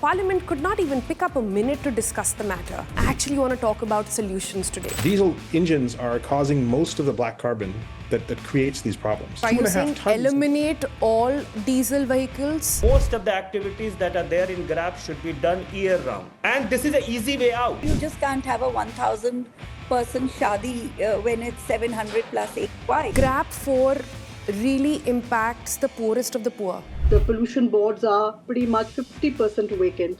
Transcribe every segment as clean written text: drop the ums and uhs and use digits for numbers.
Parliament could not even pick up a minute to discuss the matter. I actually want to talk about solutions today. Diesel engines are causing most of the black carbon that creates these problems. Are you saying eliminate all diesel vehicles? Most of the activities that are there in GRAP should be done year-round. And this is an easy way out. You just can't have a 1,000-person shadi when it's 700 plus 8. Why? GRAP 4 really impacts the poorest of the poor. The pollution boards are pretty much 50% vacant.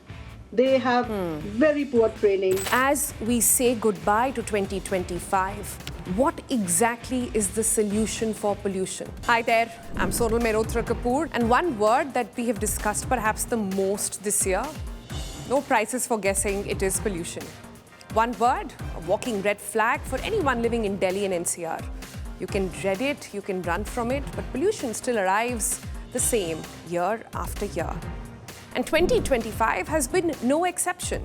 They have very poor training. As we say goodbye to 2025, what exactly is the solution for pollution? Hi there, I'm Sonal Mehrotra Kapoor, and one word that we have discussed perhaps the most this year, no prizes for guessing, it is pollution. One word, a walking red flag for anyone living in Delhi and NCR. You can dread it, you can run from it, but pollution still arrives the same year after year. And 2025 has been no exception.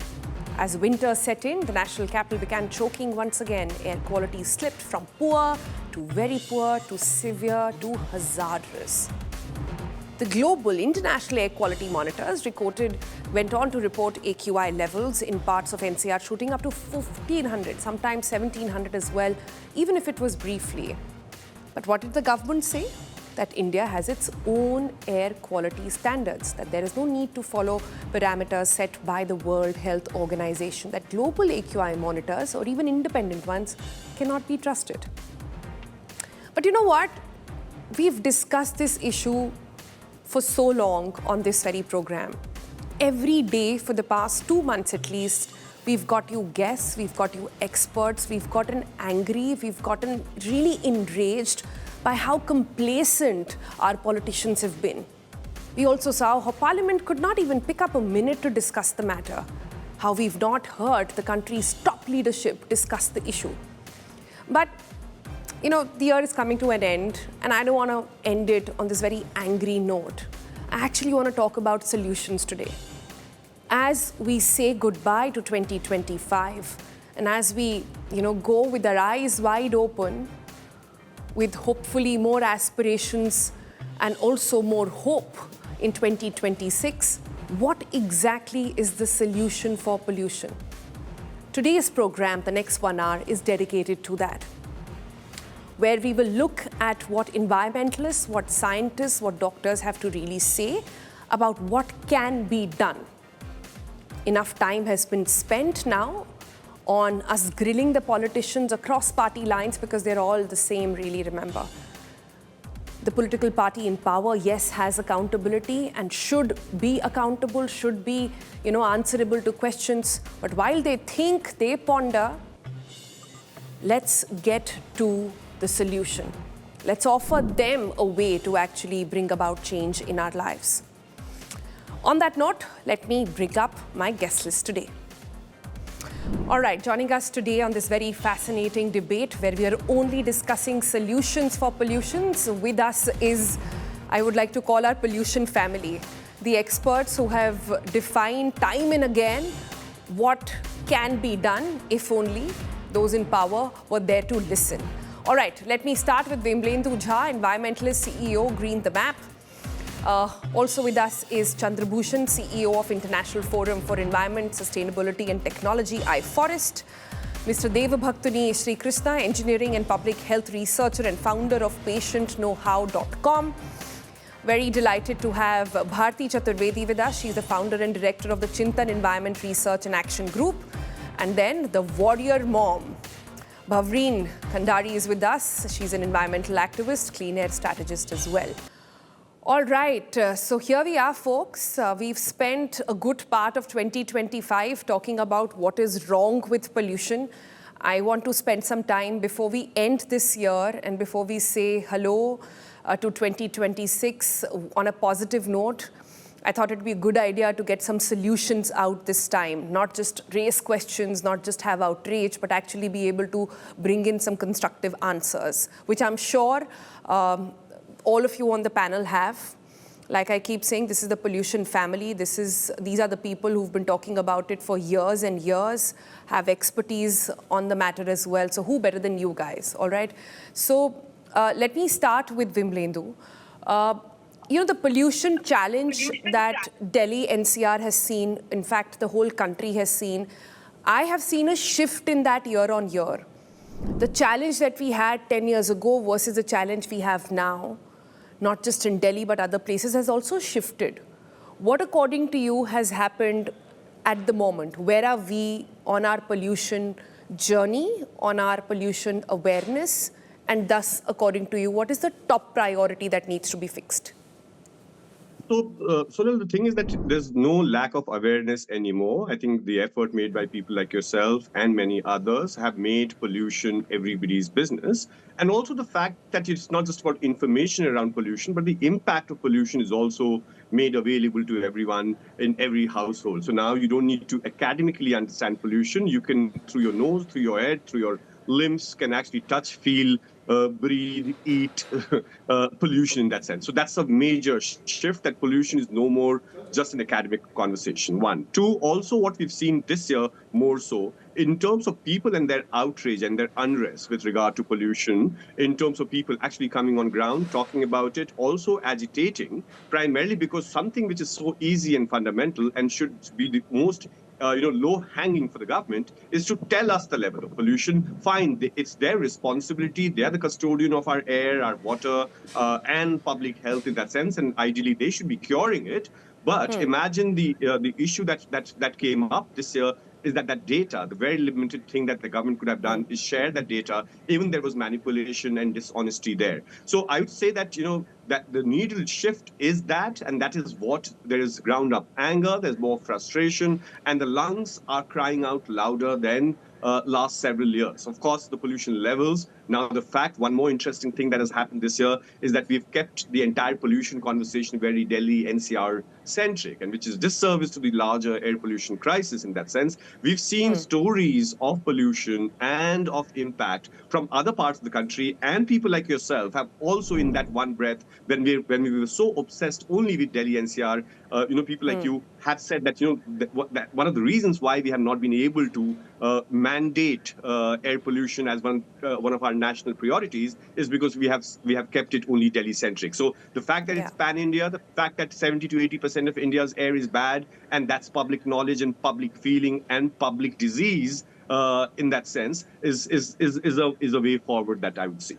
As winter set in, the national capital began choking once again. Air quality slipped from poor to very poor to severe to hazardous. The global international air quality monitors went on to report AQI levels in parts of NCR shooting up to 1,500, sometimes 1,700 as well, even if it was briefly. But what did the government say? That India has its own air quality standards, that there is no need to follow parameters set by the World Health Organization, that global AQI monitors or even independent ones cannot be trusted. But you know what? We've discussed this issue for so long on this very program. Every day for the past 2 months at least, we've got you guests, we've got you experts, we've gotten angry, we've gotten really enraged by how complacent our politicians have been. We also saw how Parliament could not even pick up a minute to discuss the matter, how we've not heard the country's top leadership discuss the issue. But, you know, the year is coming to an end, and I don't want to end it on this very angry note. I actually want to talk about solutions today. As we say goodbye to 2025, and as we, go with our eyes wide open, with hopefully more aspirations and also more hope in 2026, what exactly is the solution for pollution? Today's program, the next 1 hour, is dedicated to that, where we will look at what environmentalists, what scientists, what doctors have to really say about what can be done. Enough time has been spent now on us grilling the politicians across party lines because they're all the same, really, remember. The political party in power, yes, has accountability and should be accountable, should be, answerable to questions. But while they think, they ponder, let's get to the solution. Let's offer them a way to actually bring about change in our lives. On that note, let me bring up my guest list today. All right, joining us today on this very fascinating debate where we are only discussing solutions for pollutions, with us is, I would like to call our pollution family, the experts who have defined time and again what can be done if only those in power were there to listen. All right, let me start with Vimlendu Jha, Environmentalist CEO, Green the Map. Also with us is Chandra Bhushan, CEO of International Forum for Environment, Sustainability and Technology, iFOREST. Mr. Devabhaktuni Srikrishna, Engineering and Public Health Researcher and founder of PatientKnowHow.com. Very delighted to have Bharati Chaturvedi with us. She's the founder and director of the Chintan Environment Research and Action Group. And then the warrior mom, Bhavreen Kandhari, is with us. She's an environmental activist, clean air strategist as well. All right, so here we are, folks. We've spent a good part of 2025 talking about what is wrong with pollution. I want to spend some time before we end this year and before we say hello to 2026 on a positive note. I thought it'd be a good idea to get some solutions out this time, not just raise questions, not just have outrage, but actually be able to bring in some constructive answers, which I'm sure all of you on the panel have. Like I keep saying, this is the pollution family. These are the people who've been talking about it for years and years, have expertise on the matter as well. So who better than you guys, all right? So let me start with Vimlendu. the pollution challenge that Delhi NCR has seen, in fact, the whole country has seen, I have seen a shift in that year on year. The challenge that we had 10 years ago versus the challenge we have now, not just in Delhi but other places, has also shifted. What, according to you, has happened at the moment? Where are we on our pollution journey, on our pollution awareness? And thus, according to you, what is the top priority that needs to be fixed? So, Sonal, the thing is that there's no lack of awareness anymore. I think the effort made by people like yourself and many others have made pollution everybody's business. And also the fact that it's not just about information around pollution, but the impact of pollution is also made available to everyone in every household. So now you don't need to academically understand pollution. You can, through your nose, through your head, through your limbs, can actually touch, feel, breathe, eat pollution in that sense. So that's a major shift, that pollution is no more just an academic conversation, one. Two, also what we've seen this year more so, in terms of people and their outrage and their unrest with regard to pollution, in terms of people actually coming on ground, talking about it, also agitating, primarily because something which is so easy and fundamental and should be the most low-hanging for the government is to tell us the level of pollution. Fine, it's their responsibility. They are the custodian of our air, our water, and public health in that sense, and ideally they should be curing it. But imagine the issue that came up this year is that data, the very limited thing that the government could have done is share that data, even there was manipulation and dishonesty there. So I would say that, that the needle shift is that, and that is what there is ground up anger, there's more frustration, and the lungs are crying out louder than last several years. Of course, the pollution levels. Now, the fact, one more interesting thing that has happened this year is that we've kept the entire pollution conversation very Delhi NCR centric, and which is disservice to the larger air pollution crisis in that sense. We've seen stories of pollution and of impact from other parts of the country, and people like yourself have also in that one breath, when we were so obsessed only with Delhi NCR, people like you have said that, that one of the reasons why we have not been able to mandate air pollution as one of our national priorities is because we have kept it only Delhi-centric. So the fact that it's pan-India, the fact that 70 to 80% of India's air is bad, and that's public knowledge and public feeling and public disease in that sense is a way forward that I would see.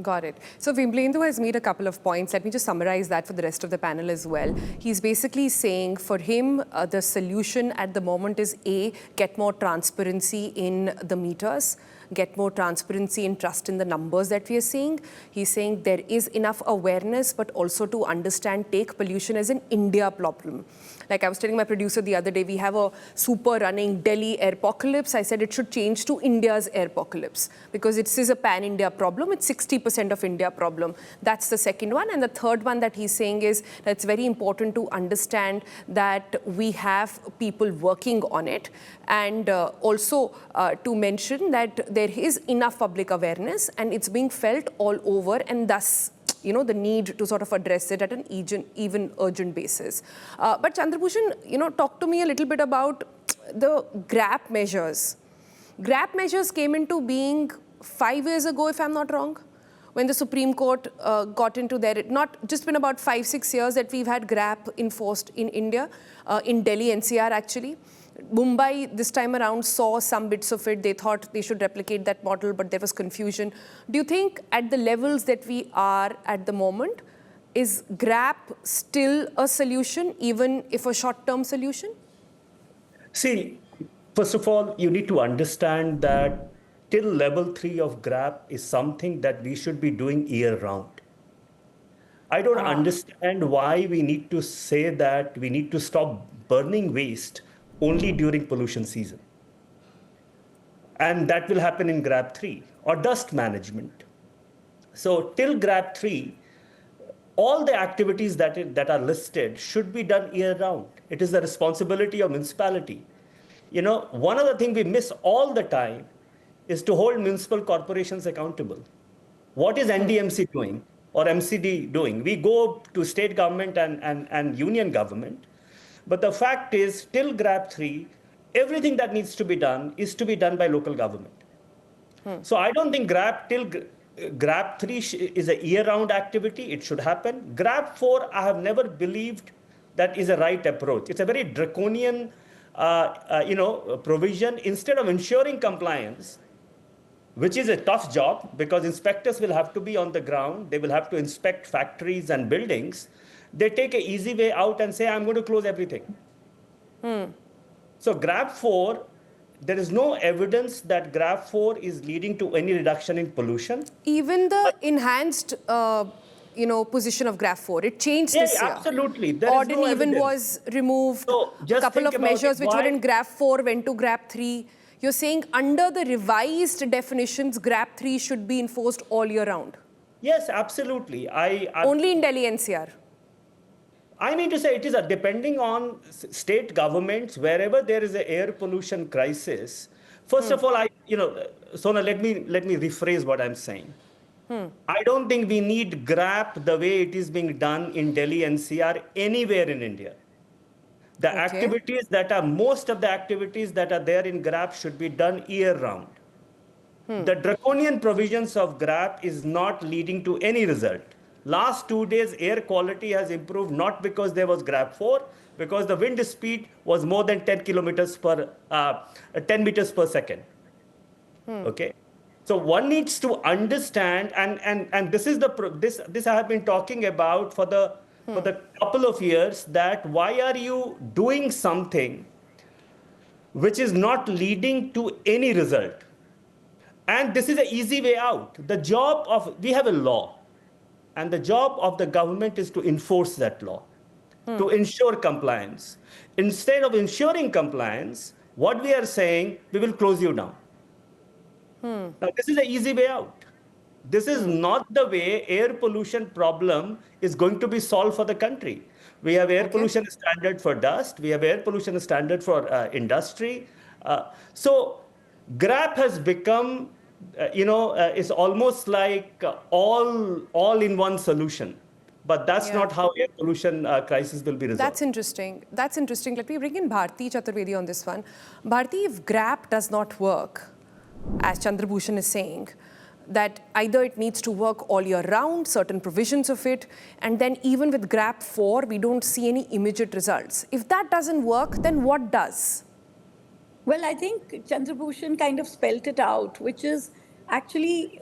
Got it. So Vimlendu has made a couple of points. Let me just summarize that for the rest of the panel as well. He's basically saying for him, the solution at the moment is A, get more transparency in the meters, get more transparency and trust in the numbers that we are seeing. He's saying there is enough awareness, but also to understand, take pollution as an India problem. Like I was telling my producer the other day, we have a super running Delhi airpocalypse. I said it should change to India's airpocalypse because it is a pan-India problem. It's 60% of India problem. That's the second one. And the third one that he's saying is that it's very important to understand that we have people working on it. And also to mention that there is enough public awareness and it's being felt all over, and thus the need to sort of address it at an even urgent basis. But Chandra Bhushan, talk to me a little bit about the GRAP measures. GRAP measures came into being 5 years ago, if I'm not wrong, when the Supreme Court got into there. It's not just been about 5-6 years that we've had GRAP enforced in India, in Delhi NCR actually. Mumbai this time around saw some bits of it. They thought they should replicate that model, but there was confusion. Do you think at the levels that we are at the moment, is GRAP still a solution, even if a short-term solution? See, first of all, you need to understand that till level 3 of GRAP is something that we should be doing year-round. I don't understand why we need to say that we need to stop burning waste only during pollution season. And that will happen in GRAP 3 or dust management. So till GRAP 3, all the activities that are listed should be done year round. It is the responsibility of municipality. One other thing we miss all the time is to hold municipal corporations accountable. What is NDMC doing or MCD doing? We go to state government and union government. But the fact is, till GRAP 3, everything that needs to be done is to be done by local government. So I don't think GRAP, till GRAP 3 is a year-round activity. It should happen. GRAP 4, I have never believed that is a right approach. It's a very draconian, provision. Instead of ensuring compliance, which is a tough job because inspectors will have to be on the ground. They will have to inspect factories and buildings. They take an easy way out and say, I'm going to close everything. So GRAP 4, there is no evidence that GRAP 4 is leading to any reduction in pollution. Even the enhanced, position of GRAP 4, it changed this year. Absolutely. There Ordin is no even evidence. was removed. So A just couple think of about measures it. which were Why- in GRAP 4 went to GRAP 3. You're saying under the revised definitions, GRAP 3 should be enforced all year round. Yes, absolutely. Only in Delhi NCR. I mean to say it is depending on state governments, wherever there is an air pollution crisis. First of all, Sonal, let me rephrase what I'm saying. I don't think we need GRAP the way it is being done in Delhi NCR anywhere in India. Most of the activities that are there in GRAP should be done year round. The draconian provisions of GRAP is not leading to any result. Last 2 days, air quality has improved not because there was GRAP 4, because the wind speed was more than 10 meters per second. Okay. So one needs to understand, and this is this I have been talking about for the couple of years, that why are you doing something which is not leading to any result? And this is an easy way out. We have a law, and the job of the government is to enforce that law, to ensure compliance. Instead of ensuring compliance, what we are saying, we will close you down. Now, this is an easy way out. This is not the way air pollution problem is going to be solved for the country. We have air pollution standard for dust. We have air pollution standard for industry. So GRAP has become, it's almost like all-in-one solution. But that's not how air pollution crisis will be resolved. That's interesting. That's interesting. Let me bring in Bharati Chaturvedi on this one. Bharati, if GRAP does not work, as Chandra Bhushan is saying, that either it needs to work all year round, certain provisions of it, and then even with GRAP 4, we don't see any immediate results. If that doesn't work, then what does? Well, I think Chandra Bhushan kind of spelt it out, which is actually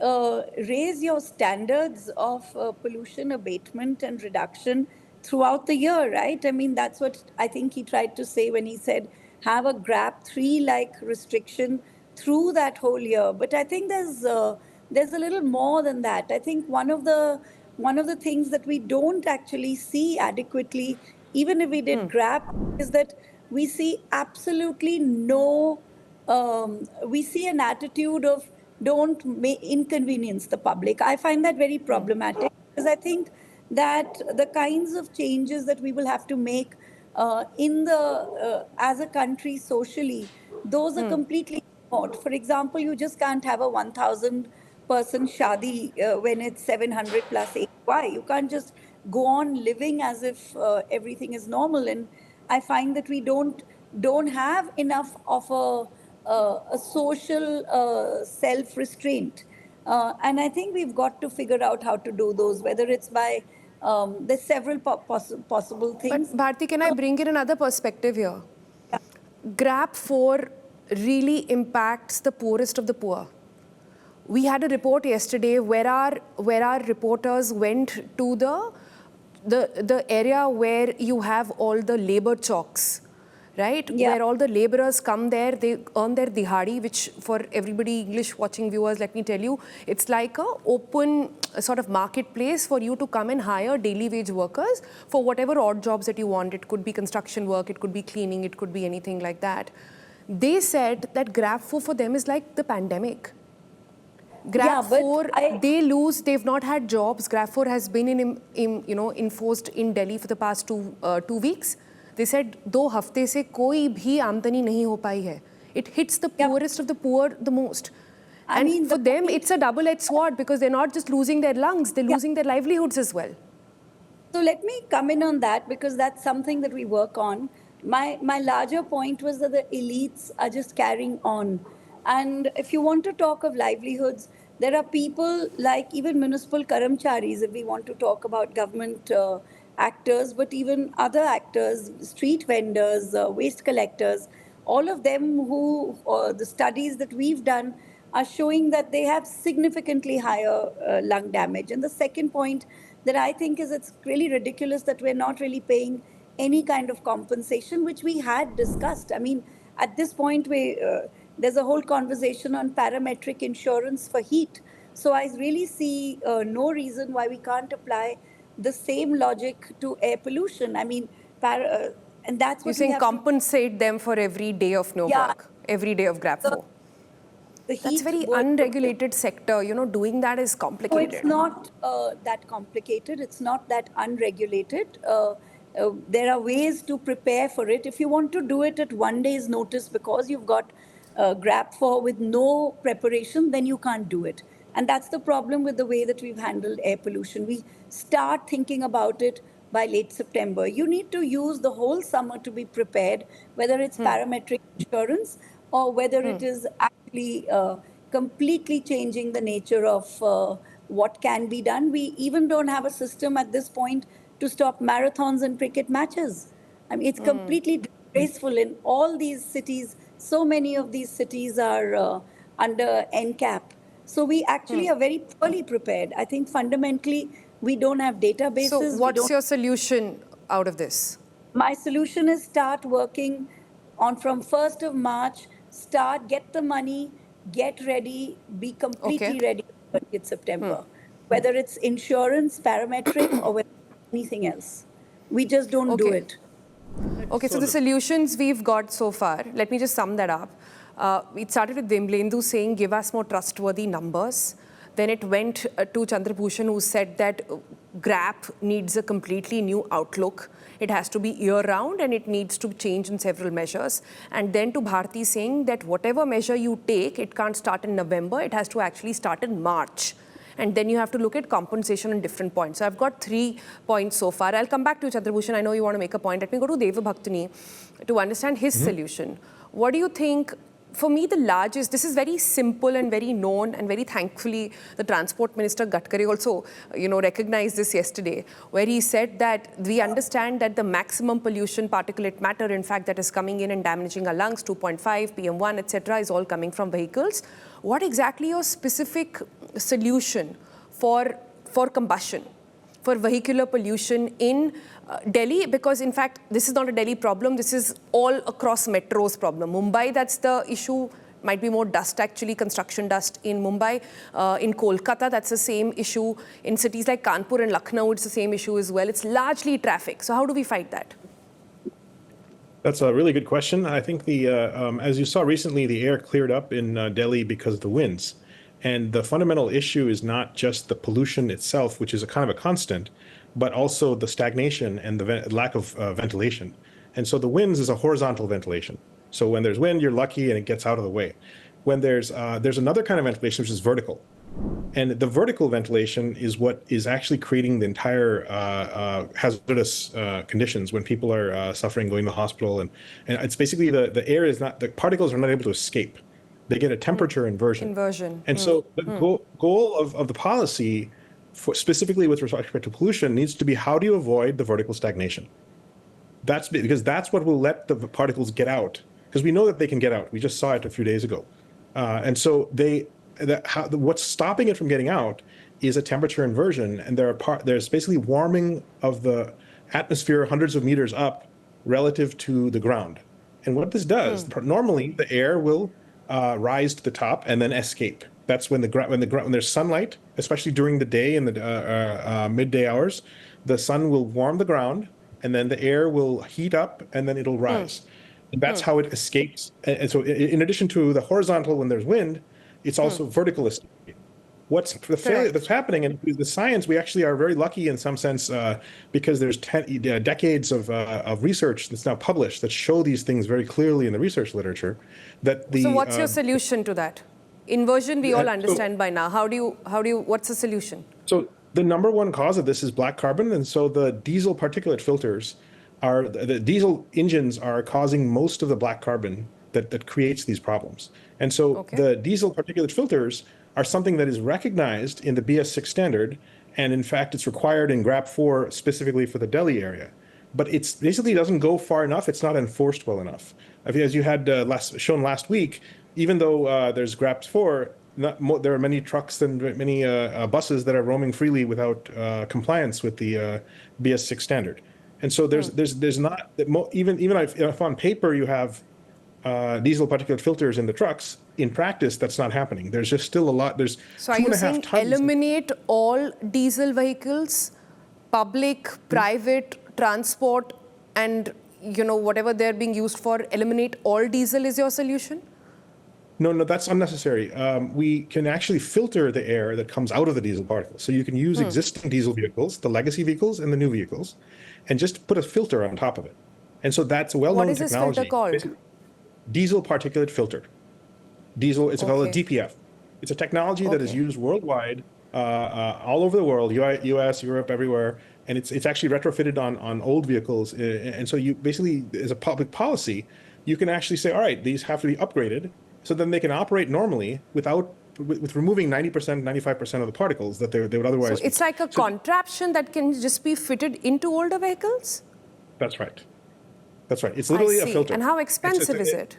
raise your standards of pollution abatement and reduction throughout the year, right? I mean, that's what I think he tried to say when he said have a GRAP 3-like restriction through that whole year. But I think there's a little more than that. I think one of the things that we don't actually see adequately, even if we did GRAP, is that we see absolutely we see an attitude of don't inconvenience the public. I find that very problematic because I think that the kinds of changes that we will have to make as a country socially, those are completely ignored. For example, you just can't have a 1,000-person shadi when it's 700 plus AY. You can't just go on living as if everything is normal. And I find that we don't have enough of a social self-restraint. And I think we've got to figure out how to do those, whether it's by, there's several possible things. But Bharti, can I bring in another perspective here? Yeah. GRAP 4 really impacts the poorest of the poor. We had a report yesterday where our reporters went to the area where you have all the labor chowks, right? Yeah. Where all the laborers come there, they earn their dihadi, which for everybody English watching viewers, let me tell you, it's like a open sort of marketplace for you to come and hire daily wage workers for whatever odd jobs that you want. It could be construction work, it could be cleaning, it could be anything like that. They said that GRAP 4 for them is like the pandemic. GRAP 4, they've not had jobs. GRAP 4 has been enforced in Delhi for the past 2 weeks. They said 2 हफ्ते से कोई भी आमदनी नहीं हो पाई है. It hits the poorest of the poor the most. And I mean, for them, it's a double-edged sword because they're not just losing their lungs, they're losing their livelihoods as well. So let me come in on that because that's something that we work on. My larger point was that the elites are just carrying on. And if you want to talk of livelihoods, there are people like even municipal karamcharis, if we want to talk about government actors, but even other actors, street vendors, waste collectors, all of them who, the studies that we've done are showing that they have significantly higher lung damage. And the second point that I think is it's really ridiculous that we're not really paying any kind of compensation, which we had discussed. I mean, at this point, there's a whole conversation on parametric insurance for heat. So I really see no reason why we can't apply the same logic to air pollution. I mean, and that's what you're saying compensate them for every day of no work, every day of GRAP 4. That's very unregulated sector. You know, doing that is complicated. So it's not that complicated. It's not that unregulated. There are ways to prepare for it. If you want to do it at 1 day's notice because you've got GRAP 4 with no preparation, then you can't do it. And that's the problem with the way that we've handled air pollution. We start thinking about it by late September. You need to use the whole summer to be prepared, whether it's parametric insurance or whether it is actually completely changing the nature of what can be done. We even don't have a system at this point to stop marathons and cricket matches. I mean, it's completely disgraceful in all these cities. So many of these cities are under NCAP. So we actually are very poorly prepared. I think fundamentally, we don't have databases. So what's your solution out of this? My solution is start working on from 1st of March, get the money, get ready, be completely ready for 30th September. Whether it's insurance, parametric, or anything else. We just don't do it. Okay, so the solutions we've got so far, let me just sum that up. It started with Vimlendu saying, give us more trustworthy numbers. Then it went to Chandra Bhushan, who said that GRAP needs a completely new outlook. It has to be year-round and it needs to change in several measures. And then to Bharati saying that whatever measure you take, it can't start in November, it has to actually start in March. And then you have to look at compensation on different points. So I've got 3 points so far. I'll come back to Chandra Bhushan. I know you want to make a point. Let me go to Devabhaktuni to understand his solution. What do you think? For me, the largest, this is very simple and very known, and very thankfully, the Transport Minister Gadkari also, recognized this yesterday, where he said that we understand that the maximum pollution particulate matter, in fact, that is coming in and damaging our lungs, 2.5, PM1, etc., is all coming from vehicles. What exactly your specific solution for combustion, for vehicular pollution in Delhi? Because in fact, this is not a Delhi problem, this is all across metros problem. Mumbai, that's the issue, might be more dust actually, construction dust in Mumbai. In Kolkata, that's the same issue. In cities like Kanpur and Lucknow, it's the same issue as well. It's largely traffic. So how do we fight that? That's a really good question. I think as you saw recently, the air cleared up in Delhi because of the winds. And the fundamental issue is not just the pollution itself, which is a kind of a constant, but also the stagnation and the lack of ventilation. And so the winds is a horizontal ventilation. So when there's wind, you're lucky and it gets out of the way. When there's another kind of ventilation, which is vertical. And the vertical ventilation is what is actually creating the entire hazardous conditions when people are suffering, going to the hospital. And it's basically the air is not, the particles are not able to escape. They get a temperature inversion. And so the goal of the policy, specifically with respect to pollution, needs to be how do you avoid the vertical stagnation? That's because that's what will let the particles get out. Because we know that they can get out. We just saw it a few days ago. And so what's stopping it from getting out is a temperature inversion. And there's basically warming of the atmosphere hundreds of meters up relative to the ground. And what this does, normally the air will rise to the top and then escape. That's when there's sunlight, especially during the day in the midday hours, the sun will warm the ground and then the air will heat up and then it'll rise. And that's how it escapes. And so in addition to the horizontal when there's wind, it's also vertical escape. What's the failure that's happening, and the science, we actually are very lucky in some sense because there's decades of research that's now published that show these things very clearly in the research literature. So what's your solution to that? Inversion, we all understand by now. What's the solution? So the number one cause of this is black carbon, and so the diesel particulate filters the diesel engines are causing most of the black carbon that creates these problems. And so the diesel particulate filters are something that is recognized in the BS6 standard, and in fact, it's required in GRAP 4 specifically for the Delhi area. But it's basically doesn't go far enough. It's not enforced well enough. As you had shown last week, even though there's GRAP 4, there are many trucks and many buses that are roaming freely without compliance with the BS6 standard. And so there's not, even if on paper you have diesel particulate filters in the trucks, in practice that's not happening. There's just still a lot. There's So are you saying eliminate all diesel vehicles, public, private, transport, and whatever they're being used for, eliminate all diesel is your solution? No, that's unnecessary. We can actually filter the air that comes out of the diesel particles. So you can use existing diesel vehicles, the legacy vehicles and the new vehicles, and just put a filter on top of it. And so that's a well-known technology. What is this filter called? Basically, diesel particulate filter. It's called a DPF. It's a technology that is used worldwide, all over the world, US, Europe, everywhere. And it's actually retrofitted on old vehicles. And so you basically, as a public policy, you can actually say, all right, these have to be upgraded, so then they can operate normally with removing 90%, 95% of the particles that they would otherwise. So it's like a contraption that can just be fitted into older vehicles? That's right. That's right. It's literally a filter. And how expensive is it?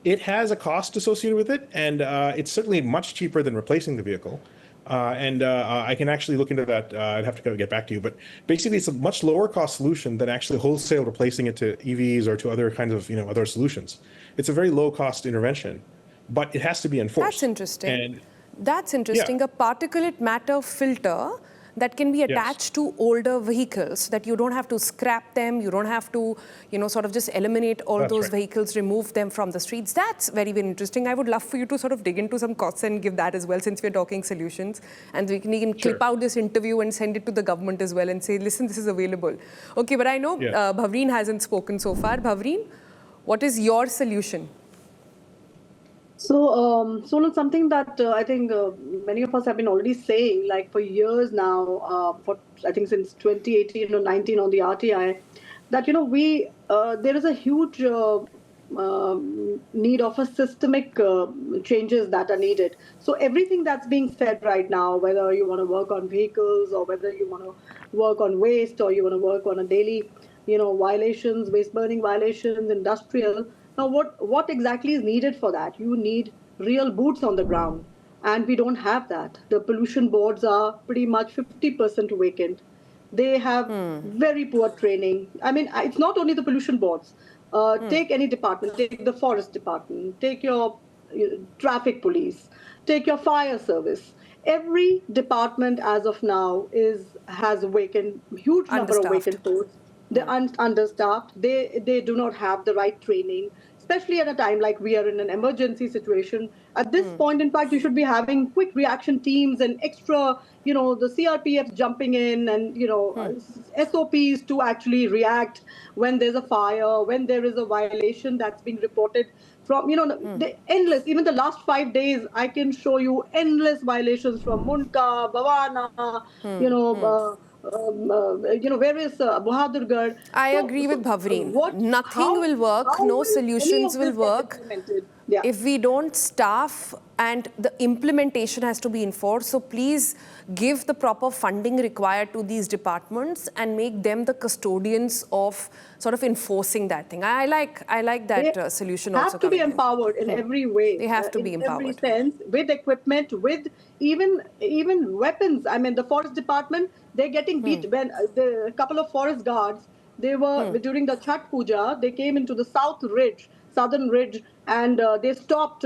It has a cost associated with it, and it's certainly much cheaper than replacing the vehicle. I can actually look into that. I'd have to get back to you. But basically, it's a much lower cost solution than actually wholesale replacing it to EVs or to other kinds of other solutions. It's a very low cost intervention, but it has to be enforced. That's interesting. That's interesting. Yeah. A particulate matter filter that can be attached to older vehicles, that you don't have to scrap them, you don't have to, sort of just eliminate all those vehicles, remove them from the streets. That's very, very interesting. I would love for you to sort of dig into some costs and give that as well, since we're talking solutions. And we can clip out this interview and send it to the government as well and say, listen, this is available. Okay, but I know Bhavreen hasn't spoken so far. Bhavreen, what is your solution? So, Sonal, something that I think many of us have been already saying, like for years now, I think since 2018 or 19 on the RTI, that there is a huge need of a systemic changes that are needed. So everything that's being said right now, whether you want to work on vehicles or whether you want to work on waste or you want to work on a daily, violations, waste burning violations, industrial. Now, what exactly is needed for that? You need real boots on the ground, and we don't have that. The pollution boards are pretty much 50% vacant. They have very poor training. I mean, it's not only the pollution boards. Take any department, take the forest department, take your traffic police, take your fire service. Every department as of now has huge number of vacant posts. They're understaffed. They do not have the right training, especially at a time like we are in an emergency situation. At this point, in fact, you should be having quick reaction teams and extra, the CRPF jumping in and, SOPs to actually react when there's a fire, when there is a violation that's being reported from, the endless, even the last 5 days, I can show you endless violations from Munka, Bhavana, where is Bahadurgarh? I agree with Bhavreen. Nothing will work, no solutions will work if we don't staff, and the implementation has to be enforced. So please give the proper funding required to these departments and make them the custodians of sort of enforcing that thing. I like that solution also. They have to be empowered in every way. They have to be empowered. In every sense, with equipment, with even weapons. I mean, the forest department, they're getting beat. When a couple of forest guards, they were during the Chhat Puja, they came into the southern ridge, and they stopped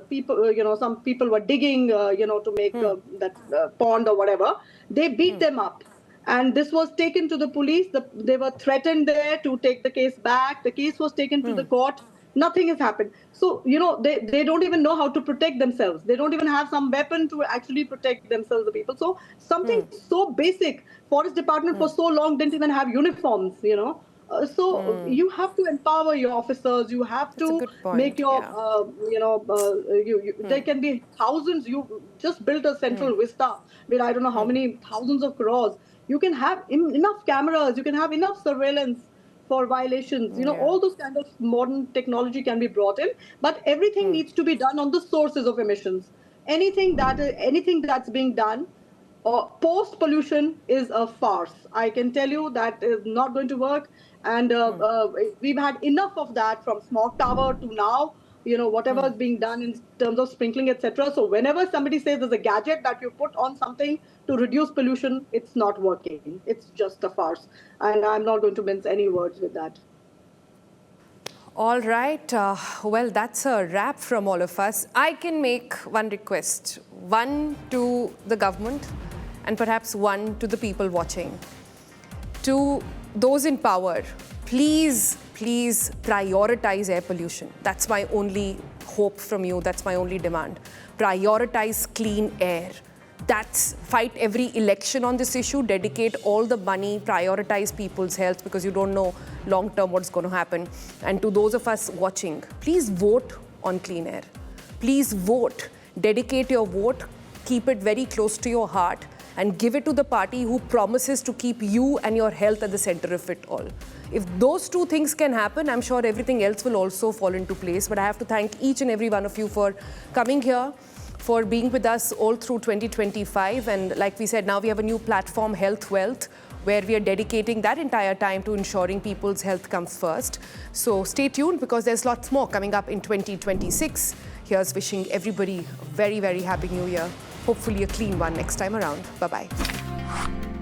people. Some people were digging, to make that pond or whatever. They beat them up. And this was taken to the police. They were threatened there to take the case back. The case was taken to the court. Nothing has happened. So, they don't even know how to protect themselves. They don't even have some weapon to actually protect themselves, the people. So something so basic. Forest department for so long didn't even have uniforms, So you have to empower your officers. You have to make your, there can be thousands. You just built a central vista with I don't know how many thousands of crores. You can have enough cameras. You can have enough surveillance for violations. All those kind of modern technology can be brought in. But everything needs to be done on the sources of emissions. anything that's being done or post pollution is a farce. I can tell you that is not going to work. And we've had enough of that from smog tower to now, whatever is being done in terms of sprinkling, etc. So whenever somebody says there's a gadget that you put on something to reduce pollution, it's not working. It's just a farce. And I'm not going to mince any words with that. All right. Well, that's a wrap from all of us. I can make one request. One to the government and perhaps one to the people watching. To those in power, please, please prioritize air pollution. That's my only hope from you. That's my only demand. Prioritize clean air. That's fight every election on this issue, dedicate all the money, prioritize people's health, because you don't know long term what's going to happen. And to those of us watching, please vote on clean air. Please vote. Dedicate your vote. Keep it very close to your heart and give it to the party who promises to keep you and your health at the center of it all. If those two things can happen, I'm sure everything else will also fall into place. But I have to thank each and every one of you for coming here, for being with us all through 2025. And like we said, now we have a new platform, Health Wealth, where we are dedicating that entire time to ensuring people's health comes first. So stay tuned, because there's lots more coming up in 2026. Here's wishing everybody a very, very happy new year. Hopefully a clean one next time around. Bye-bye.